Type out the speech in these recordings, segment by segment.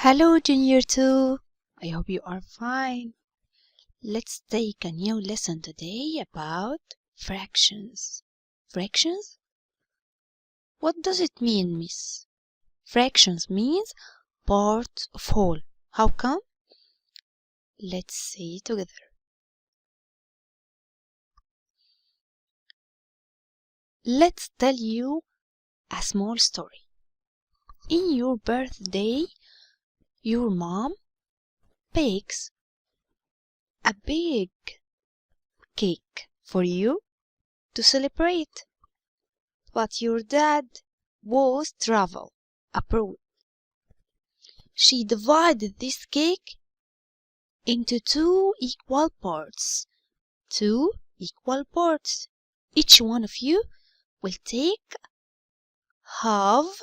Hello, Junior 2. I hope you are fine. Let's take a new lesson today about fractions. Fractions? What does it mean, miss? Fractions means part of whole. How come? Let's see together. Let's tell you a small story. In your birthday, your mom bakes a big cake for you to celebrate. But your dad was travel abroad. She divided this cake into two equal parts. Two equal parts. Each one of you will take half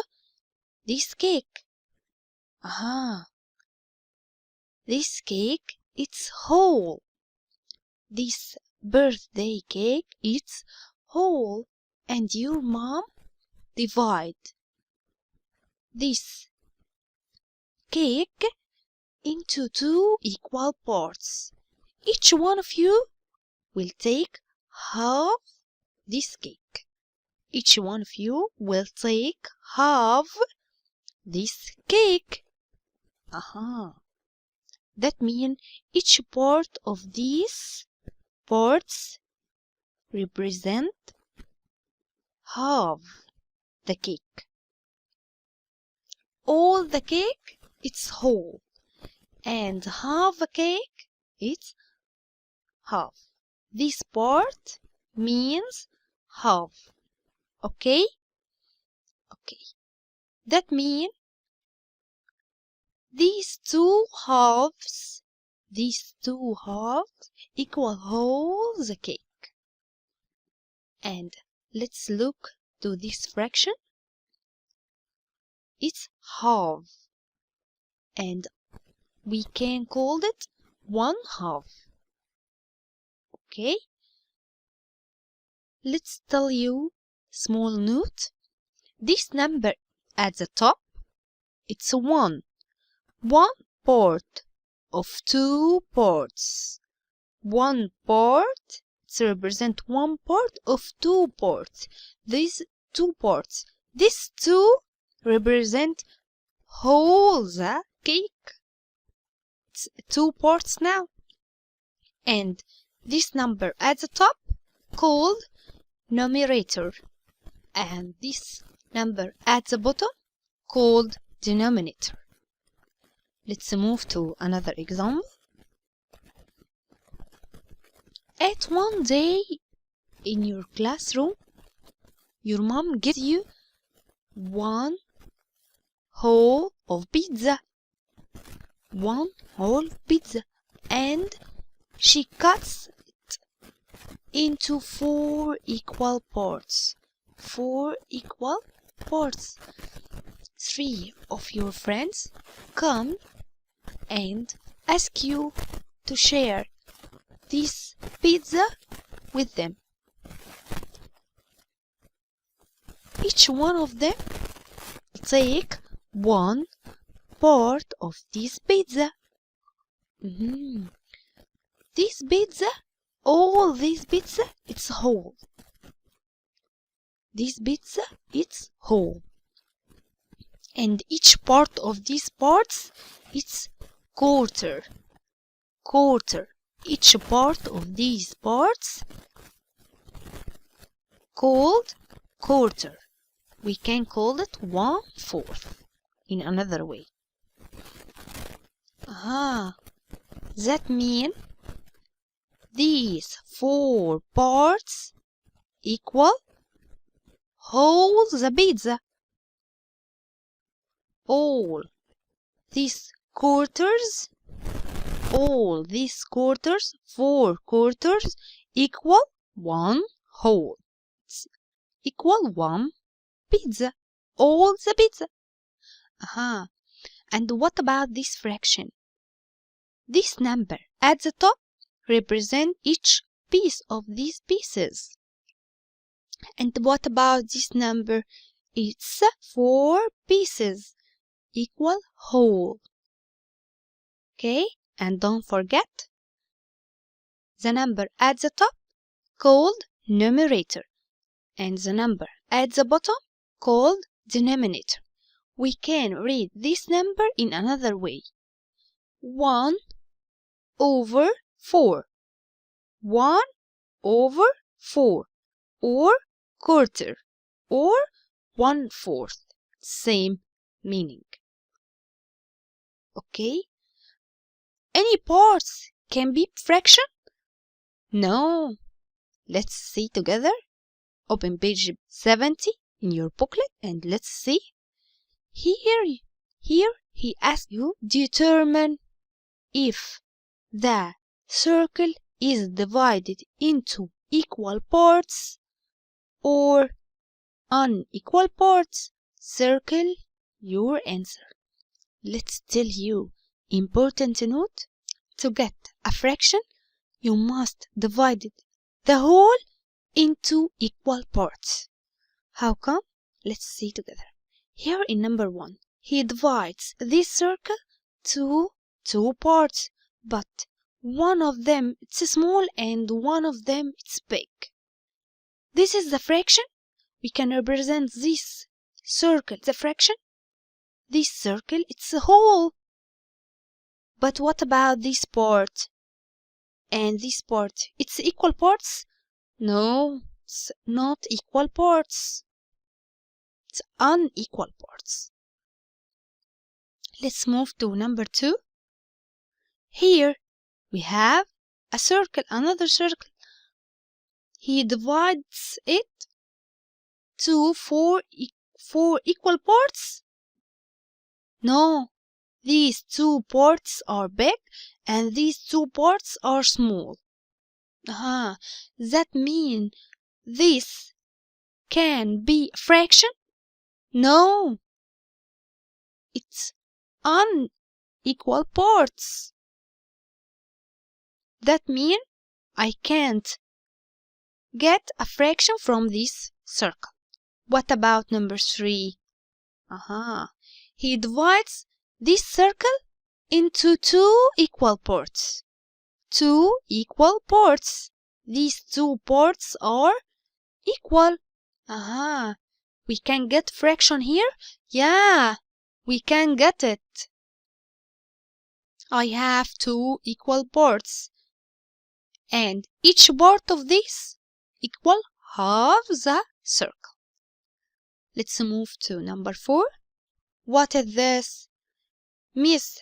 this cake. This cake, it's whole. This birthday cake, it's whole. And your mom divide this cake into two equal parts. Each one of you will take half this cake. Each one of you will take half this cake. That means each part of these parts represent half the cake. All the cake, it's whole. And half a cake, it's half. This part means half. Okay? Okay. That means these two halves equal whole the cake. And let's look to this fraction. It's half. And we can call it 1/2. Okay? Let's tell you small note. This number at the top, it's 1. One part of two parts. One part, it represents one part of two parts. These two parts. These two represent whole the cake. It's two parts now. And this number at the top called numerator. And this number at the bottom called denominator. Let's move to another example. At one day in your classroom, your mom gives you one whole of pizza. One whole pizza. And she cuts it into 4 equal parts. 4 equal parts. 3 of your friends come and ask you to share this pizza with them. Each one of them take one part of this pizza. This pizza, all this pizza, it's whole. This pizza, it's whole. And each part of these parts, it's quarter. Each part of these parts called quarter. We can call it 1/4 in another way. That means these 4 parts equal whole the pizza. All these quarters, 4 quarters equal 1 whole. It's equal 1 pizza. All the pizza. And what about this fraction? This number at the top represents each piece of these pieces. And what about this number? It's 4 pieces equal whole. Okay? And don't forget the number at the top called numerator and the number at the bottom called denominator. We can read this number in another way. 1 over 4. 1 over 4 or quarter or 1/4. Same meaning. Okay? Any parts can be fraction? No. Let's see together. Open page 70 in your booklet and let's see. Here he asks you determine if the circle is divided into equal parts or unequal parts. Circle your answer. Let's tell you important note. To get a fraction, you must divide the whole into equal parts. How come? Let's see together. Here in number 1, he divides this circle to 2 parts, but one of them it's small and one of them it's big. This is the fraction. We can represent this circle, the fraction. This circle, it's a whole. But what about this part? And this part, it's equal parts? No, it's not equal parts. It's unequal parts. Let's move to number 2. Here we have a circle, another circle. He divides it to 4 equal parts. No, these 2 parts are big and these 2 parts are small. That means this can be a fraction? No, it's unequal parts. That means I can't get a fraction from this circle. What about number 3? He divides this circle into 2 equal parts. 2 equal parts. These 2 parts are equal. We can get fraction here? Yeah, we can get it. I have 2 equal parts. And each part of this equal half the circle. Let's move to number 4. What is this? Miss,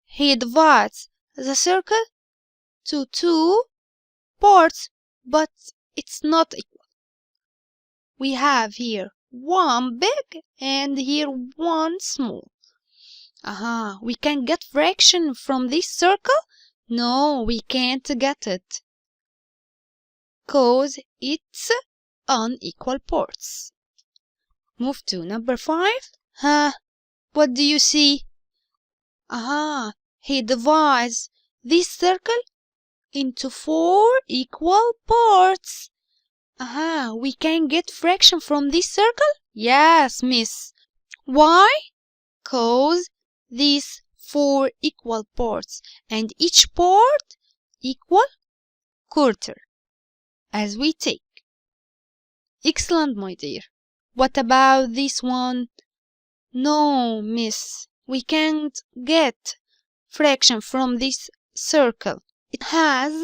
he divides the circle to 2 parts, but it's not equal. We have here one big and here one small. We can get fraction from this circle? No, we can't get it. Cause it's unequal parts. Move to number 5. What do you see? He divides this circle into 4 equal parts. We can get fraction from this circle? Yes, miss. Why? Cause these 4 equal parts and each part equal quarter as we take. Excellent, my dear. What about this one? No, miss. We can't get fraction from this circle. It has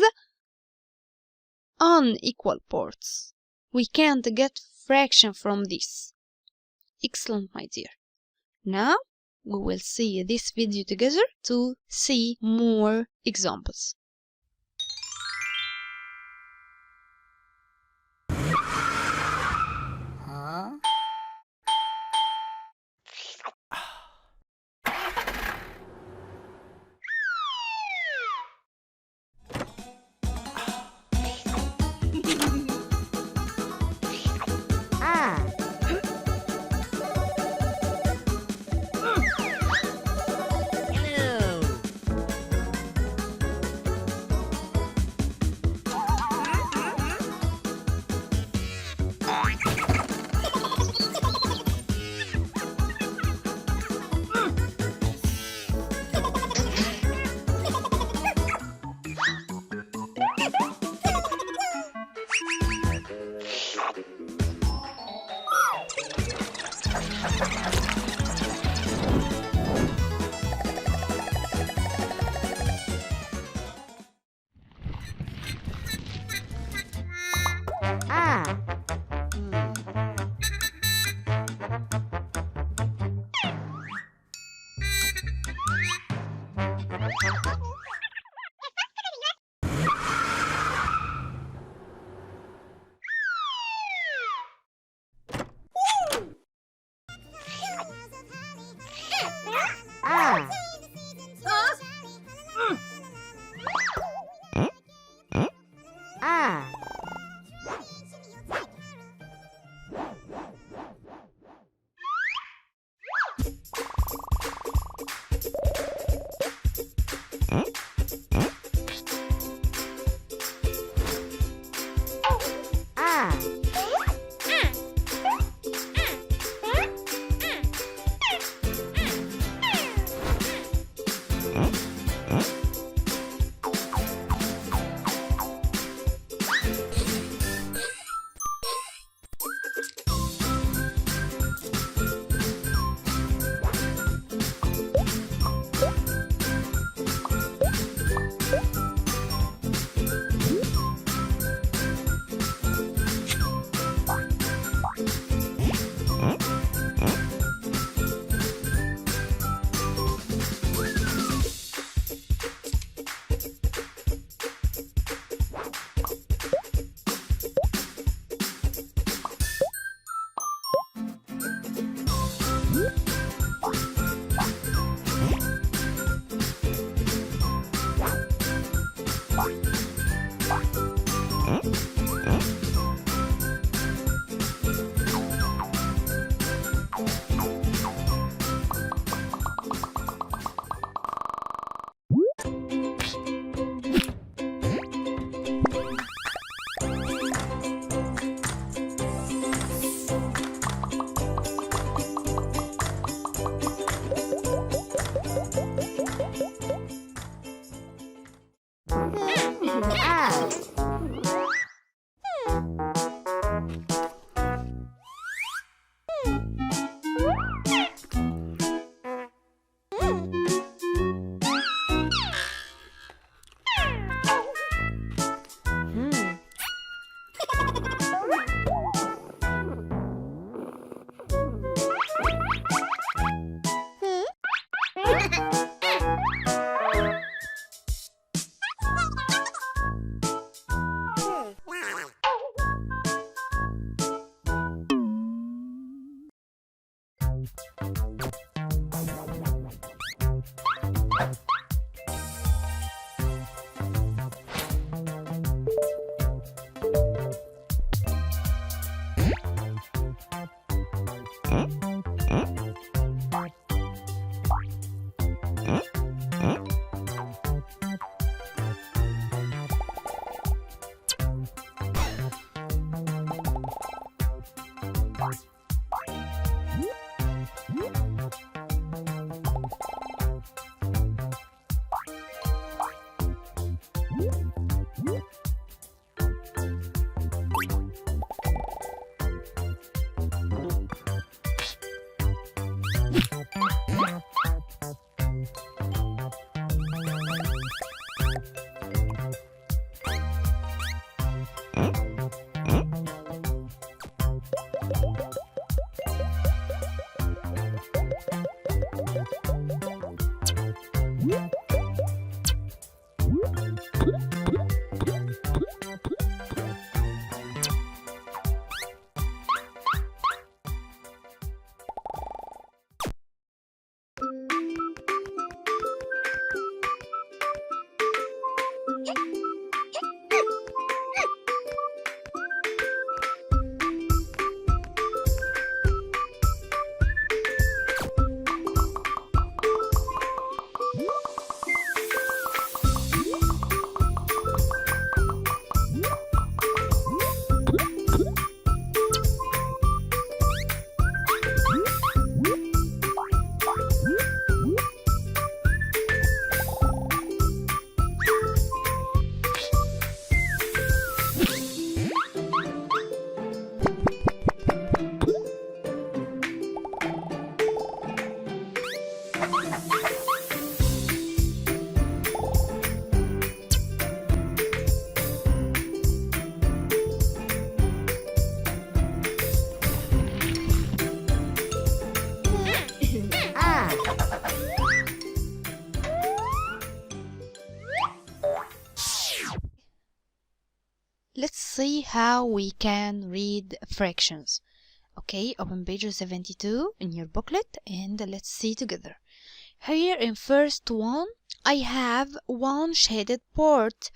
unequal parts. We can't get fraction from this. Excellent, my dear. Now we will see this video together to see more examples. Let's see how we can read fractions. Okay, open page 72 in your booklet and let's see together. Here in first one, I have one shaded port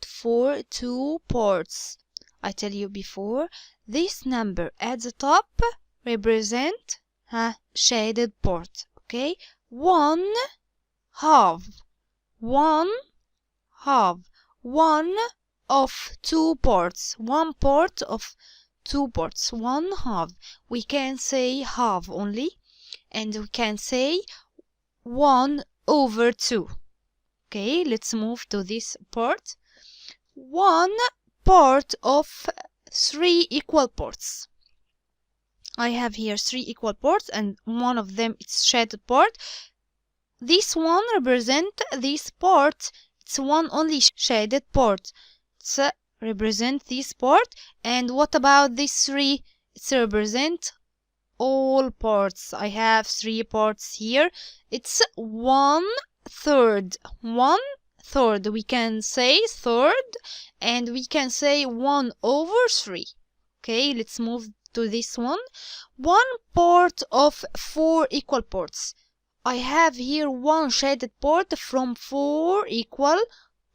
for 2 ports. I tell you before, this number at the top represent a shaded port. Okay, 1/2, 1/2, 1 of 2 ports, 1 port of 2 ports, 1/2. We can say half only, and we can say 1/2. Okay, let's move to this part. 1 port of 3 equal ports. I have here 3 equal ports, and one of them is shaded port. This one represents this port. It's one only shaded port. Represent this port. And what about this 3? It represent all ports. I have 3 ports here. It's 1/3. 1/3. We can say third, and we can say 1/3. Okay, let's move to this one. 1 port of 4 equal ports. I have here 1 shaded port from 4 equal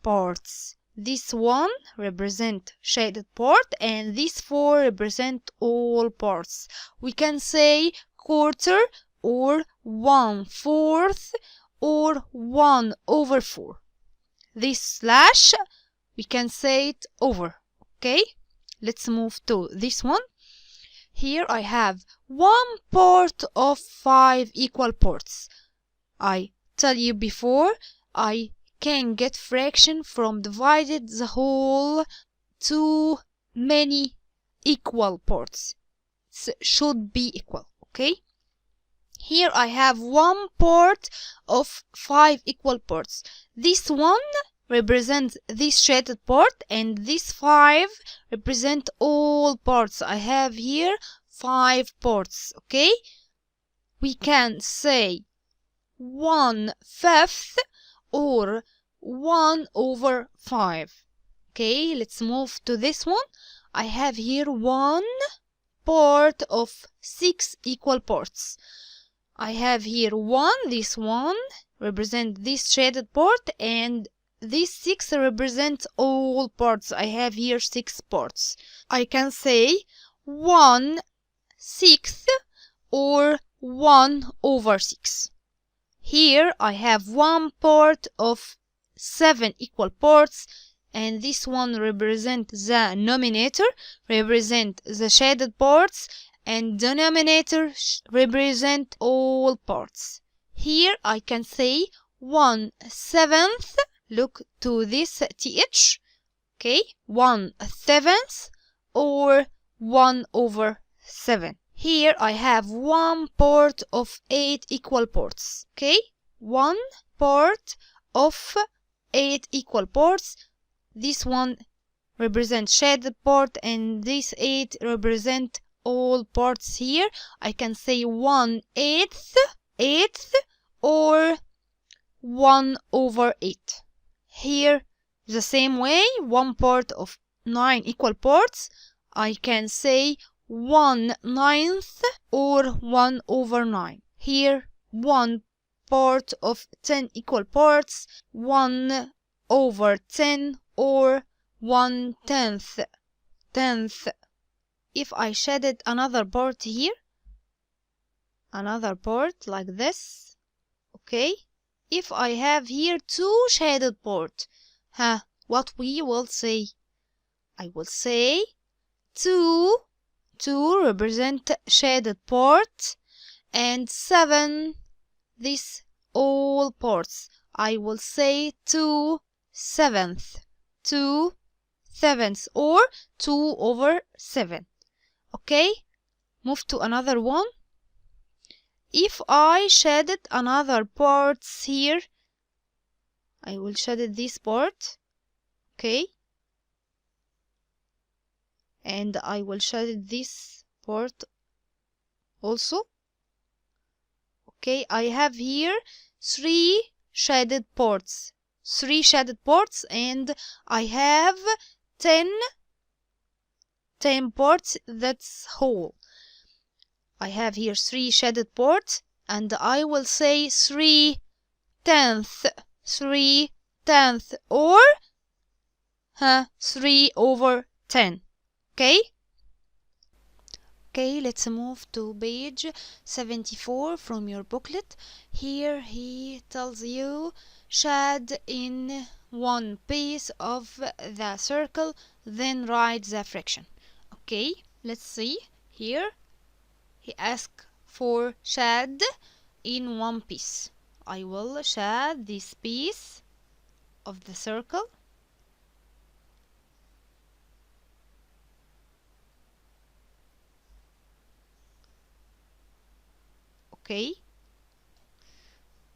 ports. This one represent shaded port, and these 4 represent all ports. We can say quarter, or 1/4, or 1/4. This slash, we can say it over. Okay, let's move to this one. Here I have 1 port of 5 equal ports. I tell you before, I can get fraction from divided the whole to many equal ports. It should be equal. Okay, Here I have one part of 5 equal parts. This one represents this shaded part, and this 5 represent all parts. I have here 5 parts, okay? We can say 1/5 or 1/5. Okay, let's move to this one. I have here one part of 6 equal parts. I have here this one represent this shaded part, and this 6 represents all parts. I have here 6 parts. I can say 1/6 or 1/6. Here I have one part of 7 equal parts, and this one represents the numerator, represent the shaded parts, and denominator represent all parts. Here I can say 1/7. Look to this th. Okay, 1/7 or 1/7. Here I have one part of 8 equal parts. Okay, one part of 8 equal parts. This one represents shaded part, and this 8 represent all parts. Here I can say 1/8 or 1/8. Here the same way, one part of 9 equal parts, I can say 1/9 or 1/9. Here one part of 10 equal parts, 1/10 or 1/10. If I shaded another part here, another part like this, okay? If I have here two shaded parts, what we will say? I will say 2 represent shaded part, and 7 this all parts. I will say 2/7, 2/7 or 2/7. Okay, move to another one. If I shaded another parts here, I will shaded this part, okay, and I will shaded this part also. Okay, I have here 3 shaded parts, and I have 10 parts, that's whole. I have here 3 shaded parts, and I will say 3/10, or 3/10. Okay? Okay, let's move to page 74 from your booklet. Here he tells you shade in one piece of the circle, then write the fraction. Okay, let's see. Here he asks for shade in one piece. I will shade this piece of the circle. Okay,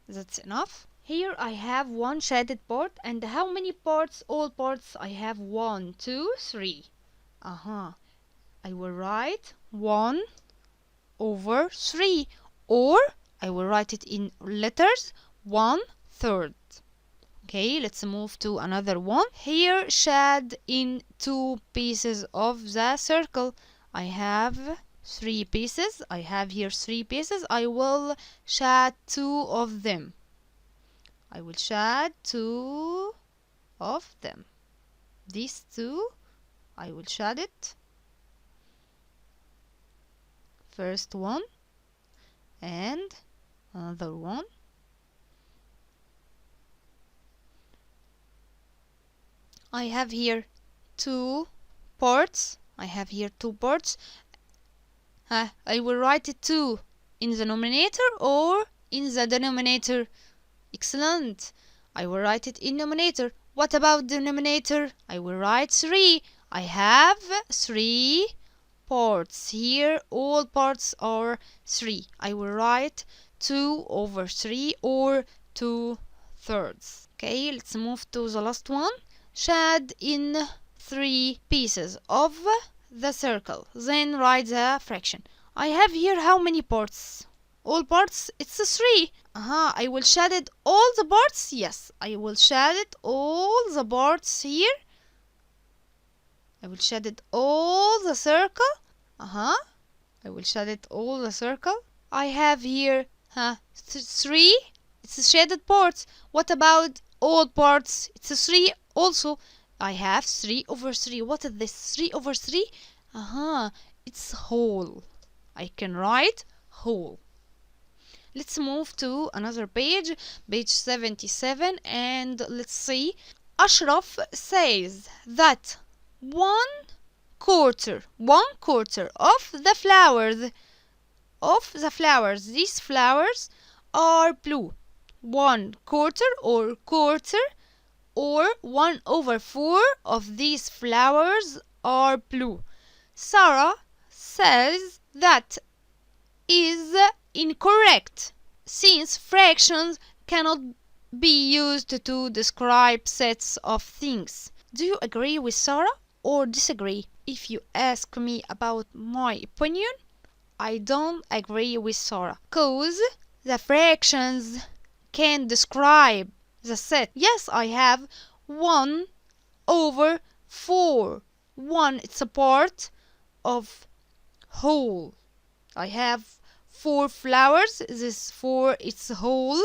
that's enough. Here I have one shaded part, and how many parts? All parts. I have 1, 2, 3. I will write 1/3, or I will write it in letters 1/3. Okay, let's move to another one. Here shade in 2 pieces of the circle. I have 3 pieces. I have here 3 pieces. I will shade 2 of them. I will shade 2 of them. These 2, I will shade it. First one and another one. I have here 2 parts. I have here 2 parts. I will write it 2 in the numerator or in the denominator. Excellent. I will write it in numerator. What about denominator? I will write 3. I have 3 parts. Here all parts are 3. I will write 2 over 3 or 2/3. Okay, let's move to the last one. Shade in 3 pieces of the circle. Then write the fraction. I have here how many parts? All parts, it's 3. I will shade all the parts. Yes, I will shade all the parts here. I will shade all the circle. I will shade all the circle. I have here 3. It's shaded parts. What about all parts? It's 3 also. I have 3 over 3. What is this? 3 over 3? It's whole. I can write whole. Let's move to another page, page 77, and let's see. Ashraf says that 1/4 of the flowers, these flowers are blue. 1/4 or quarter, or 1/4 of these flowers are blue. Sarah says that is incorrect, since fractions cannot be used to describe sets of things. Do you agree with Sarah or disagree? If you ask me about my opinion, I don't agree with Sarah, cause the fractions can describe the set. Yes, I have 1/4. 1, it's a part of whole. I have 4 flowers. This 4, it's whole,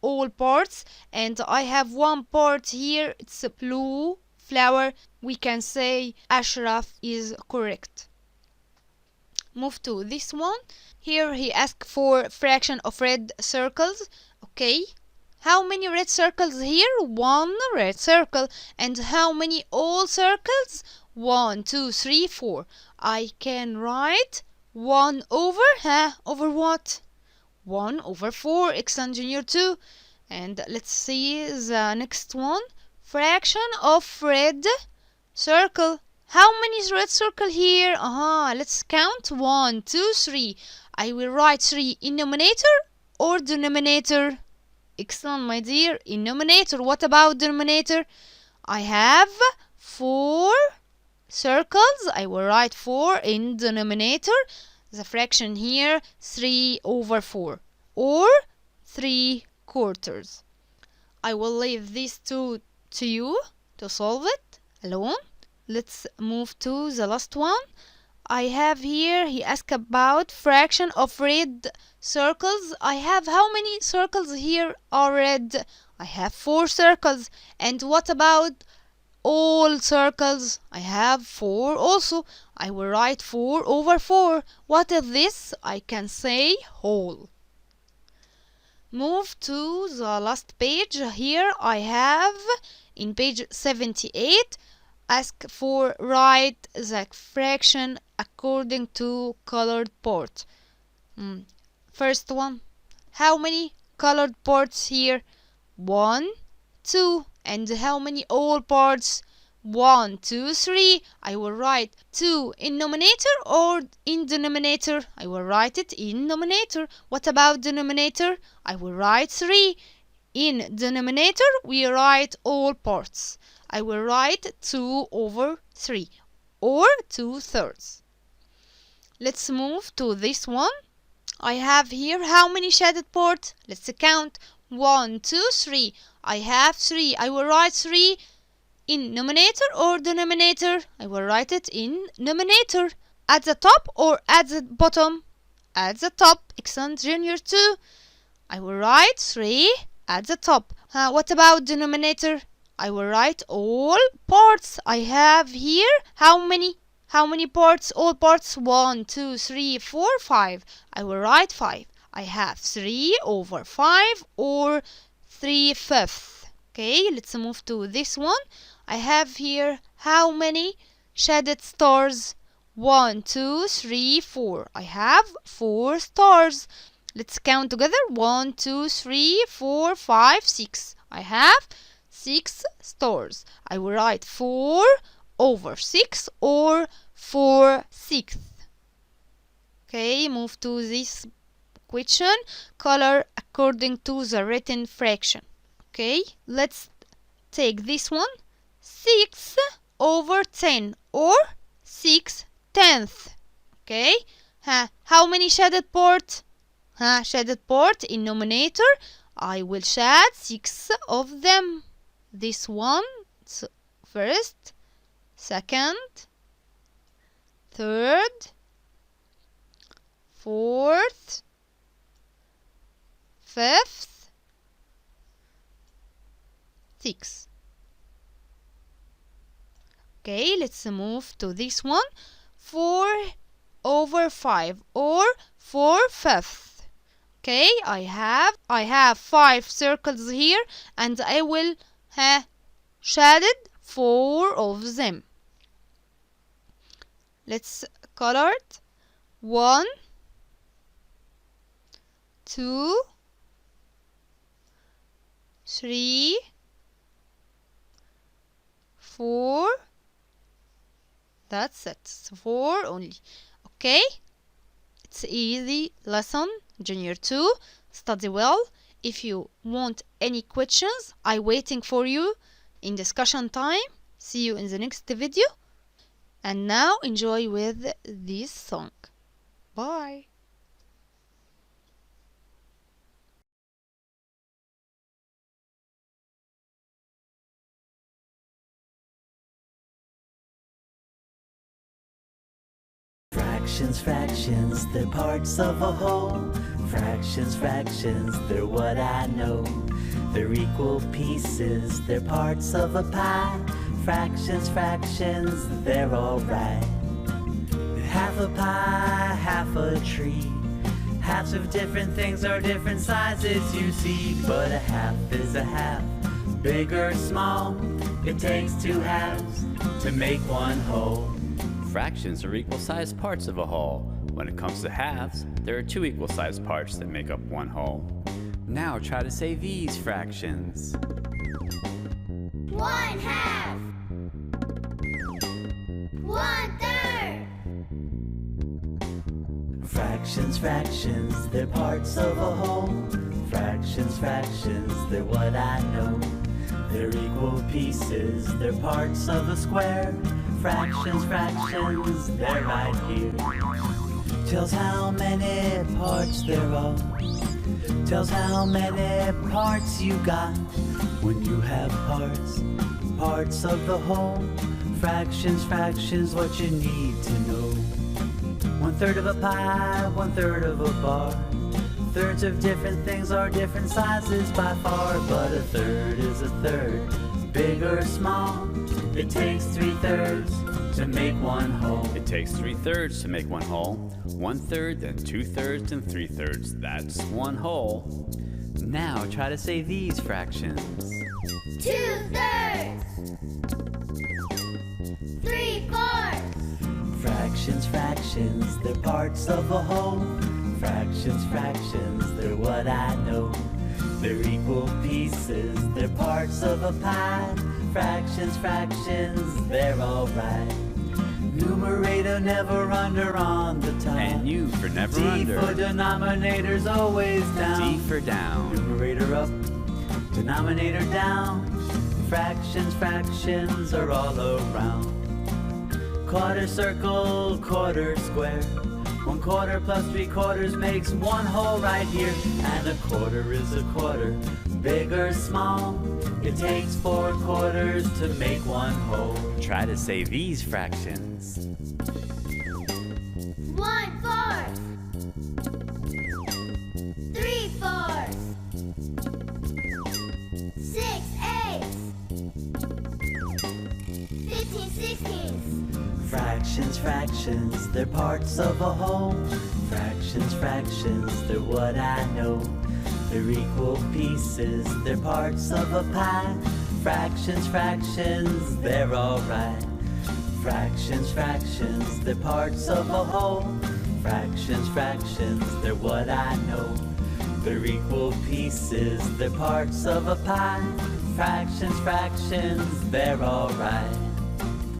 all parts, and I have 1 part here. It's a blue flower. We can say Ashraf is correct. Move to this one. Here he asked for fraction of red circles. Okay. How many red circles here? 1 red circle. And how many all circles? 1, 2, 3, 4. I can write 1 over, over what? 1/4. Excellent, Junior 2. And let's see the next one. Fraction of red circle. How many red circle here? Let's count. 1, 2, 3. I will write 3 in numerator or denominator. Excellent, my dear. In numerator. What about denominator? I have 4 circles. I will write 4 in denominator. The fraction here 3/4 or 3/4. I will leave these two to you to solve it alone. Let's move to the last one. I have here, he asked about fraction of red circles. I have how many circles here are red? I have 4 circles. And what about all circles? I have 4 also. I will write 4/4. What is this? I can say whole. Move to the last page. Here I have in page 78 ask for write the fraction according to colored port. First one. How many colored ports here? 1, 2. And how many all parts? 1, 2, 3. I will write 2 in numerator or in denominator. I will write it in numerator. What about denominator? I will write 3. In denominator, we write all parts. I will write 2/3 or 2/3. Let's move to this one. I have here how many shaded ports? Let's count. 1, 2, 3. I have 3. I will write 3 in numerator or denominator. I will write it in numerator. At the top or at the bottom? At the top. Excellent, Junior 2. I will write 3 at the top. What about denominator? I will write all parts. I have here how many? How many parts? All parts. 1, 2, 3, 4, 5. I will write 5. I have 3/5 or 3/5. Okay, let's move to this one. I have here how many shaded stars? 1, 2, 3, 4. I have 4 stars. Let's count together. 1, 2, 3, 4, 5, 6. I have 6 stars. I will write 4/6 or 4/6. Okay, move to this question. Color according to the written fraction. Okay, let's take this one. 6 over 10 or 6/10. Okay, how many shaded part? Shaded part in numerator. I will shade 6 of them. This one first, second, third, fourth, fifth, sixth. Okay, let's move to this one. 4 over 5 or 4/5. Okay, I have 5 circles here and I will shaded 4 of them. Let's color it. 1, 2, 3, 4. That's it. 4 only. Okay, it's easy lesson. Junior 2, study well. If you want any questions, I'm waiting for you in discussion time. See you in the next video. And now enjoy with this song. Bye. Fractions, fractions, they're parts of a whole. Fractions, fractions, they're what I know. They're equal pieces, they're parts of a pie. Fractions, fractions, they're alright. Half a pie, half a tree. Halves of different things are different sizes, you see. But a half is a half, big or small. It takes 2 halves to make one whole. Fractions are equal-sized parts of a whole. When it comes to halves, there are 2 equal-sized parts that make up one whole. Now try to say these fractions. 1/2, 1/3. Fractions, fractions, they're parts of a whole. Fractions, fractions, they're what I know. They're equal pieces, they're parts of a square. Fractions, fractions, they're right here. Tells how many parts there are. Tells how many parts you got. When you have parts, parts of the whole. Fractions, fractions, what you need to know. 1/3 of a pie, 1/3 of a bar. Thirds of different things are different sizes by far. But a third is a third, big or small. It takes 3/3 to make one whole. It takes 3/3 to make one whole. 1/3, then 2/3, and 3/3. That's one whole. Now try to say these fractions. 2/3, 3/4. Fractions, fractions, they're parts of a whole. Fractions, fractions, they're what I know. They're equal pieces, they're parts of a pie. Fractions, fractions, they're alright. Numerator never under on the top. And U for never D under. for denominator's always down. D for down. Numerator up, denominator down. Fractions, fractions are all around. Quarter circle, quarter square. 1/4 plus 3/4 makes one whole right here. And a quarter is a quarter, big or small. It takes 4 quarters to make one whole. Try to say these fractions. 1/4, 3/4, 6/8, 15/16. Fractions, fractions, they're parts of a whole. Fractions, fractions, they're what I know. They're equal pieces, they're parts of a pie. Fractions, fractions, they're alright. Fractions, fractions, they're parts of a whole. Fractions, fractions, they're what I know. They're equal pieces, they're parts of a pie. Fractions, fractions, they're alright.